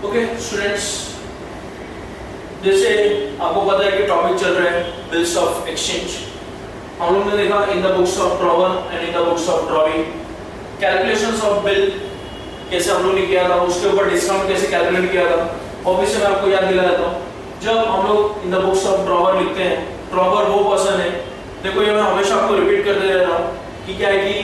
Okay students, जैसे आपको पता है कि टॉपिक चल रहा है बिल्स ऑफ एक्सचेंज। हम लोग ने देखा इन the books of drawer and in the books of drawing calculations of bill कैसे हम लोग ने किया था, उसके ऊपर डिस्काउंट कैसे कैलकुलेट किया था। ऑब्वियसली मैं आपको याद दिला देता हूँ, जब हम लोग इन द बुक्स ऑफ ड्रॉवर लिखते हैं, ड्रॉवर वो पर्सन है, देखो ये मैं हमेशा आपको रिपीट करते रह रहा हूँ कि क्या है कि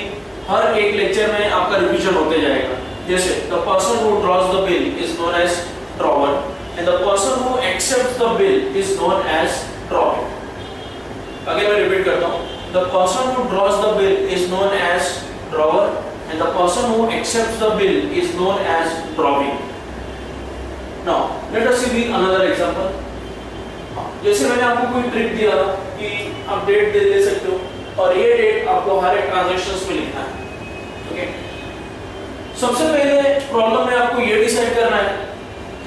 हर एक लेक्चर में आपका रिवीजन होते जाएगा। जैसे the person who draws the bill is known as drawer and the person who accepts the bill is known as drawing. Again मैं रिपीट करता हूँ, the person who draws the bill is known as drawer and the person who accepts the bill is known as drawing. Now let us see another example. जैसे मैंने आपको कोई trick दिया था कि आप डेट दे सकते हो और ये डेट आपको हर एक ट्रांजैक्शंस में लिखना है। ओके, सबसे पहले प्रॉब्लम में आपको ये डिसाइड करना है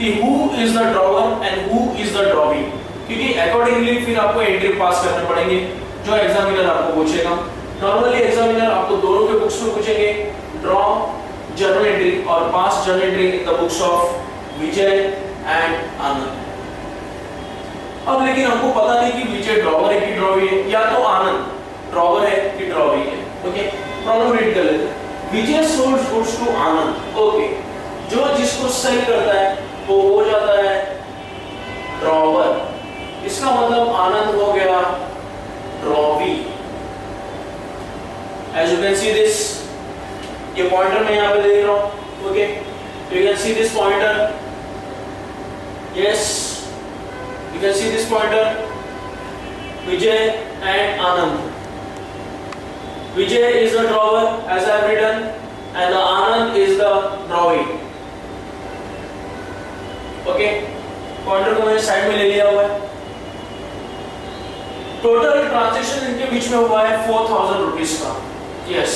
कि who is the drawer and who is the drawing, क्योंकि अकॉर्डिंगली फिर आपको एंट्री पास करने पड़ेंगे जो एग्जामिनर आपको पूछेगा। नॉर्मली एग्जामिनर आपको दोनों के बुक्स में पूछेंगे, ड्रॉ जर्नल एंट्री और pass journal entry in the books of Vijay and Anand. अब लेकिन हमको पता नहीं कि विजय ड्रॉवर है कि ड्रॉवी है, या तो आनंद ड्रॉवर है कि ड्रॉवी है। ओके, प्रॉब्लम रीड कर लेते हैं। Vijay sold goods to Anand. Okay, जो जिसको सेल करता है वो हो जाता है ड्रॉवर, इसका मतलब आनंद हो गया drawee. As you can see this, ये पॉइंटर मैं यहाँ पे देख रहा हूँ। Okay, you can see this pointer. Yes, you can see this pointer. Vijay and Anand. Vijay is the drawer as I have written, and the Anand is the drawing. Okay, pointer को मैंने side में ले लिया हुआ है। Total transaction इनके बीच में हुआ है 4000 रुपीज का। यस,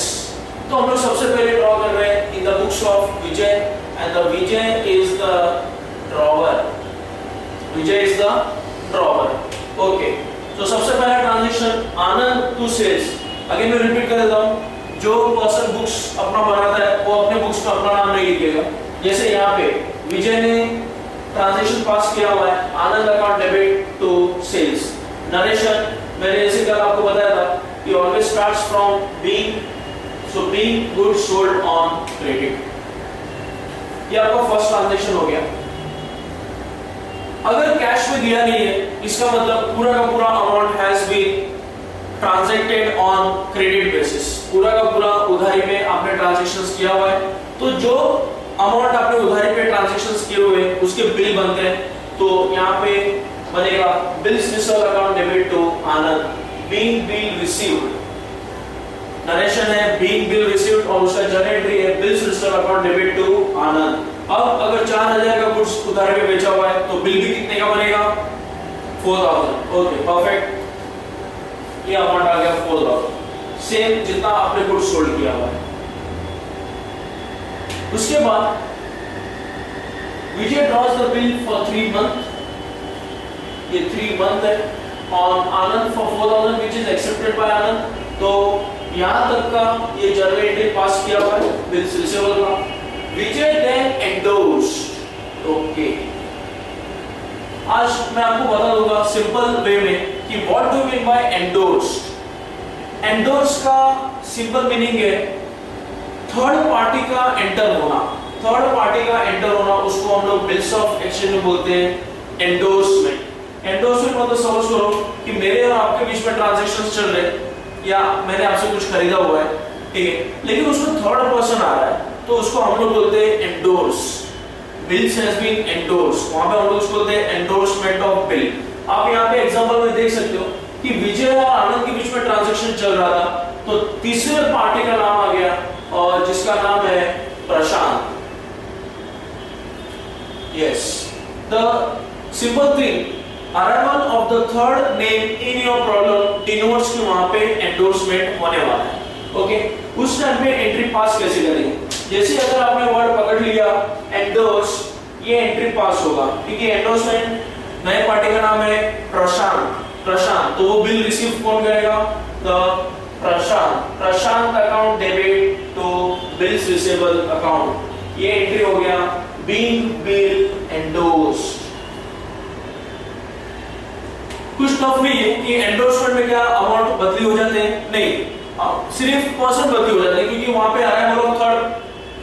तो हम लोग सबसे पहले ड्रॉ कर रहे हैं in the books of Vijay and the Vijay is the drawer. Vijay is the drawer. Okay, तो सबसे पहला transaction Anand to sales. Again मैं रिपीट कर देता हूं, जो पर्सन बुक्स अपना बनाता है वो अपने बुक्स में अपना नाम नहीं लिखेगा। जैसे यहाँ पे विजय ने ट्रांजैक्शन पास किया हुआ है, Anand account debit to sales. Narration मैंने जैसे कल आपको बताया था कि always starts from being, so being goods sold on credit। ये आपका फर्स्ट ट्रांजैक्शन हो गया। अगर कैश में दिया नहीं है, इसका मतलब पूरा का पूरा amount has been transacted on credit basis. पूरा का पूरा उधारी में आपने ट्रांजैक्शंस किया हुआ है, तो जो अमाउंट आपने उधारी पे ट्रांजैक्शंस किए हुए उसके बिल बनते हैं। तो यहाँ पे बनेगा bills received account debit to Anand, being bill received। Narration है being bill received और उसका जर्नल एंट्री है bills received account debit to Anand. अब अगर 4000 का गुड्स उधार में बेचा हुआ है तो बिल भी कितने का बनेगा? 4000। ओके, परफेक्ट, ये अमाउंट आ गया 4000, सेम जितना आपने गुड्स सोल्ड किया हुआ है। उसके बाद Vijay draws the bill for 3 month, ये 3 मंथ है, on Anand for 4000 which is accepted by Anand। तो यहाँ तक का ये जर्नल एंट्री पास किया हुआ है बिल्स रिसीवेबल का। विजय then endorsed। ओके, आज मैं आपको बता दूंगा सिंपल वे में कि what do you mean by endorsed। endorsed का सिंपल मीनिंग है थर्ड पार्टी का एंटर होना। थर्ड पार्टी का एंटर होना उसको हम लोग बिल्स ऑफ एक्सचेंज में बोलते हैं एंडोर्समेंट। एंडोर्समेंट मतलब समझ करो कि मेरे और आपके बीच में ट्रांजैक्शंस चल रहे हैं या मैंने आपसे कुछ खरीदा हुआ है, ठीक है, लेकिन उसमें थर्ड पर्सन आ रहा है तो उसको हम लोग बोलते हैं endorse. Bills has been endorsed, वहां पे हम लोग उसको बोलते हैं एंडोर्समेंट ऑफ बिल। आप यहाँ पे एग्जांपल में देख सकते हो कि विजय और आनंद के बीच में ट्रांजैक्शन चल रहा था, तो तीसरे पार्टी का नाम आ गया और जिसका नाम है Prashant. Yes, the simple thing arrival of the third name in your problem denotes कि वहां पे एंडोर्समेंट होने वाला है। ओके, उस टाइम पे एंट्री पास कैसे करेंगे? जैसे अगर आपने वर्ड पकड़ लिया एंडोर्स, ये एंट्री पास होगा क्योंकि एंडोर्समेंट नए पार्टी का नाम है प्रशांत। प्रशांत, तो वो बिल रिसीव कौन करेगा? The Prashant. Prashant account debit to bills receivable account. ये एंट्री हो गया बीइंग बिल एंडोर्स्ड। कुछ टफ नहीं है कि एंडोर्समेंट में क्या अमाउंट बदली हो जाते हैं, नहीं, सिर्फ पर्सन बदली हो जाते हैं, क्योंकि वहां पे आ रहा है वो थर्ड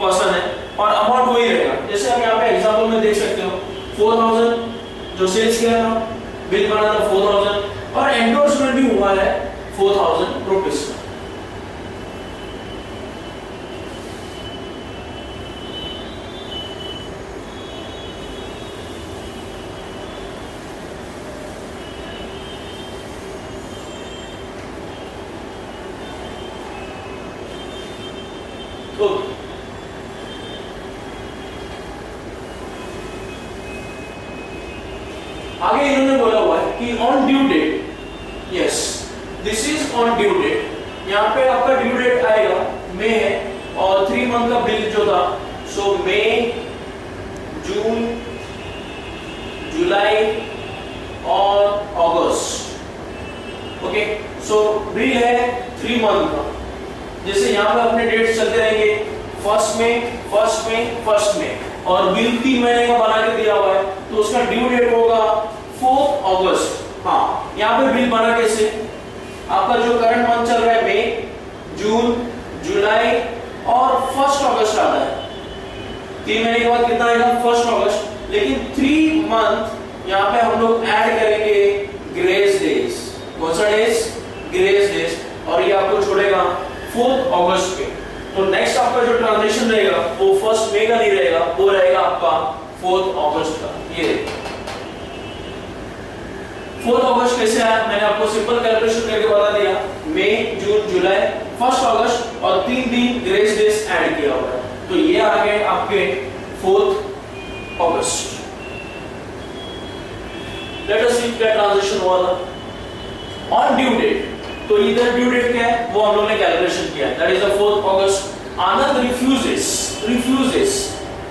पर्सन है और अमाउंट वही रहेगा। जैसे आप यहाँ पे एग्जांपल में देख सकते हो 4000 जो सेल्स किया था, बिल बना था 4000 और एंडोर्समेंट भी हुआ है 4000 रुपीज का। तो आगे इन्होंने बोला हुआ है कि on due date, yes this is on due date, यहाँ पे आपका ड्यू डेट आएगा मई है और 3 मंथ का बिल जो था, सो मई, जून, जुलाई और अगस्त। ओके, सो बिल है 3 मंथ का। जैसे यहाँ पे अपने डेट्स चलते रहेंगे, फर्स्ट में और बिल 3 महीने का बना के दिया हुआ है, तो उसका ड्यू डेट होगा 4 अगस्त। हाँ, यहाँ पे बिल बना कैसे, आपका जो करंट मंथ चल रहा है मई, जून, जुलाई और 1 अगस्त आता है, 3 महीने के बाद कितना आएगा 1 अगस्त। लेकिन 3 मंथ यहाँ पे हम लोग ऐड करेंगे ग्रेस डेज। कौन सा डेज? ग्रेस डेज, और ये आपको छोड़ेगा 4 अगस्त पे। तो नेक्स्ट आपका जो ट्रांजेक्शन रहेगा वो 1 मई का नहीं रहेगा, वो रहेगा आपका 4 अगस्त का। ये 4 अगस्त कैसे आया, मैंने आपको सिंपल कैलकुलेशन करके बता दिया, मई, जून, जुलाई, 1 अगस्त और 3 दिन ग्रेस डेज ऐड किया हुआ है, तो ये आ गए आपके 4 अगस्त। लेट अस सी क्या ट्रांजेक्शन हुआ था ऑन ड्यू डेट। तो इधर ड्यू डेट क्या है वो हम लोगों ने कैलकुलेशन किया, that is the 4 August. Anand refuses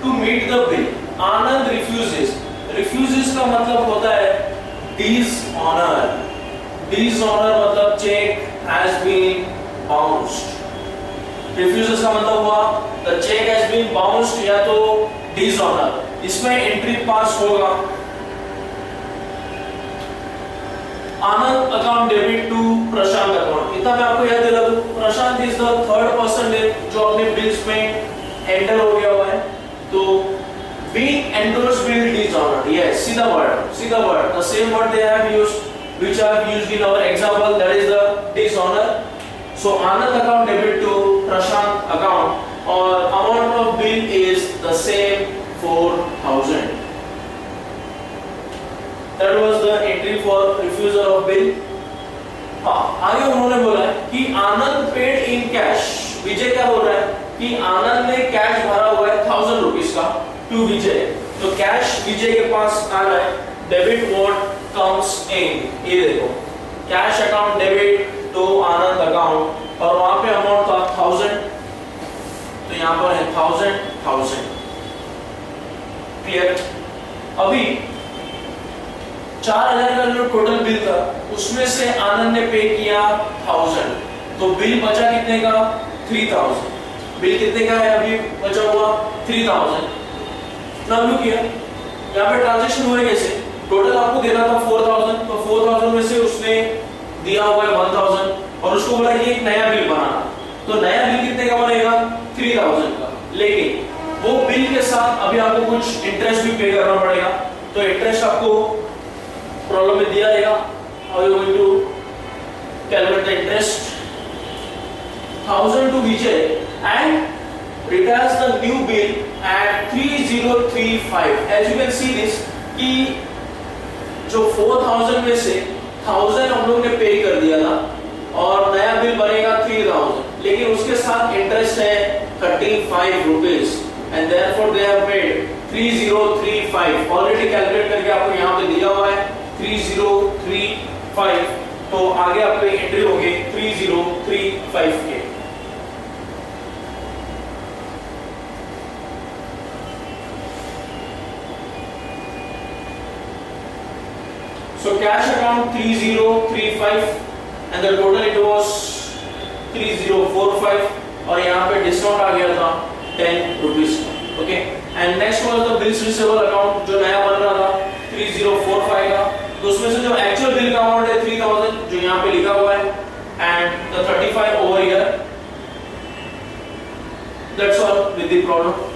to meet the bill. Anand refuses का मतलब होता है डिसऑनर। डिसऑनर मतलब cheque has been bounced. Refuses का मतलब हुआ the cheque has been bounced या तो डिसऑनर। इसमें एंट्री पास होगा Anand account debit to Prashant account. इतना मैं आपको याद दिला दूं, Prashant is the third person जो अपने बिल्स में एंटर हो गया हुआ है। तो being endorsed bill dishonored, yes, see the word, the same word they have used, which I have used in our example, that is the dishonor. So Anand account debit to Prashant account or amount of bill is the same 4000. That was the entry for refusal of bill. हाँ, आगे उन्होंने बोला है कि आनंद paid in cash. विजय क्या बोल रहा है कि आनंद ने कैश भरा हुआ है 1000 रुपीस का टू विजय। तो कैश विजय के पास आ रहा है, डेबिट व्हाट कम्स इन, ये देखो cash account debit to Anand account और वहां पे अमाउंट था 1000, तो यहाँ पर है 1000। क्लियर? अभी 4000 का जो टोटल बिल था उसमें से आनंद ने पे किया 1000, तो बिल बचा कितने का 3000। बिल कितने का है अभी बचा हुआ 3000। ना लुक किया यहाँ पे ट्रांजैक्शन हुए कैसे, टोटल आपको देना था 4000, तो 4000 में से उसने दिया हुआ है 1000 और उसको बोला कि एक नया बिल बनाना। तो नया बिल कितने का बनेगा 3000 का, लेकिन वो बिल के साथ अभी आपको कुछ इंटरेस्ट भी पे करना पड़ेगा। तो इंटरेस्ट आपको प्रॉब्लम में दिया रहेगा, how you going to calculate the interest. 1000 to Vijay and returns the new bill at 3035. As you can see this कि जो 4000 में से 1000 हम लोग ने पे कर दिया था और नया बिल बनेगा 3000, लेकिन उसके साथ इंटरेस्ट है 35 rupees and therefore they have paid 3035। Already calculate करके आपको यहाँ पे दिया हुआ है 3035, तो आगे आपके एंट्री होगी 3035 के। So cash account 3035 and the total it was 3045 और यहाँ पे डिस्काउंट आ गया था 10 रुपीस का। ओके, बिल्स रिसीवेबल अकाउंट जो नया बन रहा था 3045 का, तो उसमें से जो एक्चुअल बिल का अमाउंट है 3000 जो यहाँ पे लिखा हुआ है, and the 35 over here. That's all with the problem.